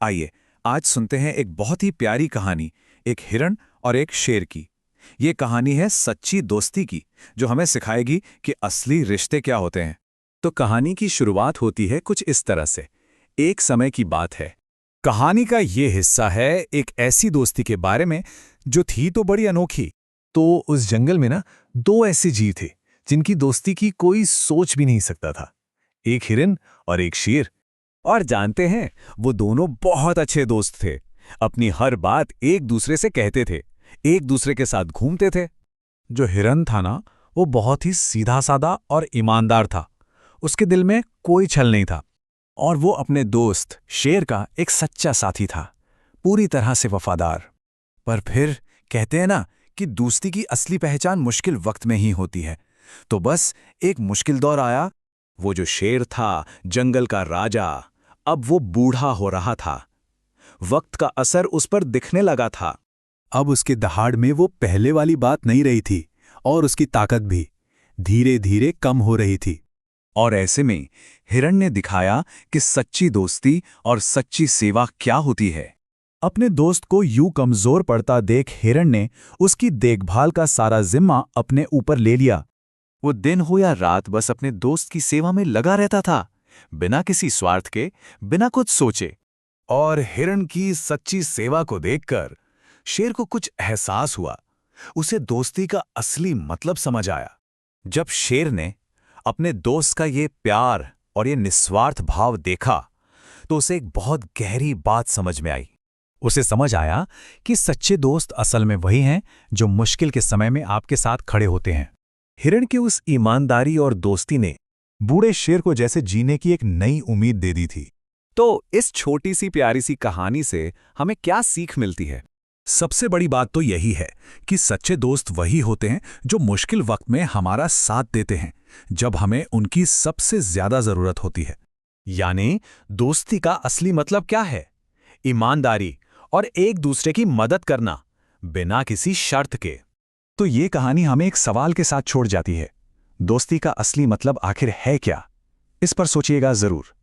आइए आज सुनते हैं एक बहुत ही प्यारी कहानी, एक हिरण और एक शेर की। ये कहानी है सच्ची दोस्ती की, जो हमें सिखाएगी कि असली रिश्ते क्या होते हैं। तो कहानी की शुरुआत होती है कुछ इस तरह से। एक समय की बात है। कहानी का ये हिस्सा है एक ऐसी दोस्ती के बारे में जो थी तो बड़ी अनोखी। तो उस जंगल में ना दो ऐसे जीव थे जिनकी दोस्ती की कोई सोच भी नहीं सकता था। एक हिरन और एक शेर। और जानते हैं, वो दोनों बहुत अच्छे दोस्त थे। अपनी हर बात एक दूसरे से कहते थे, एक दूसरे के साथ घूमते थे। जो हिरन था ना, वो बहुत ही सीधा साधा और ईमानदार था। उसके दिल में कोई छल नहीं था। और वो अपने दोस्त शेर का एक सच्चा साथी था, पूरी तरह से वफादार। पर फिर कहते हैं ना कि दोस्ती की असली पहचान मुश्किल वक्त में ही होती है। तो बस एक मुश्किल दौर आया। वो जो शेर था, जंगल का राजा, अब वो बूढ़ा हो रहा था। वक्त का असर उस पर दिखने लगा था। अब उसके दहाड़ में वो पहले वाली बात नहीं रही थी, और उसकी ताकत भी धीरे धीरे कम हो रही थी। और ऐसे में हिरण ने दिखाया कि सच्ची दोस्ती और सच्ची सेवा क्या होती है। अपने दोस्त को यूं कमजोर पड़ता देख हिरण ने उसकी देखभाल का सारा जिम्मा अपने ऊपर ले लिया। वो दिन हो या रात बस अपने दोस्त की सेवा में लगा रहता था, बिना किसी स्वार्थ के, बिना कुछ सोचे। और हिरण की सच्ची सेवा को देखकर शेर को कुछ एहसास हुआ। उसे दोस्ती का असली मतलब समझ आया। जब शेर ने अपने दोस्त का ये प्यार और ये निस्वार्थ भाव देखा, तो उसे एक बहुत गहरी बात समझ में आई। उसे समझ आया कि सच्चे दोस्त असल में वही हैं जो मुश्किल के समय में आपके साथ खड़े होते हैं। हिरण की उस ईमानदारी और दोस्ती ने बूढ़े शेर को जैसे जीने की एक नई उम्मीद दे दी थी। तो इस छोटी सी प्यारी सी कहानी से हमें क्या सीख मिलती है? सबसे बड़ी बात तो यही है कि सच्चे दोस्त वही होते हैं जो मुश्किल वक्त में हमारा साथ देते हैं, जब हमें उनकी सबसे ज्यादा जरूरत होती है। यानी दोस्ती का असली मतलब क्या है? ईमानदारी और एक दूसरे की मदद करना, बिना किसी शर्त के। तो ये कहानी हमें एक सवाल के साथ छोड़ जाती है। दोस्ती का असली मतलब आखिर है क्या? इस पर सोचिएगा जरूर।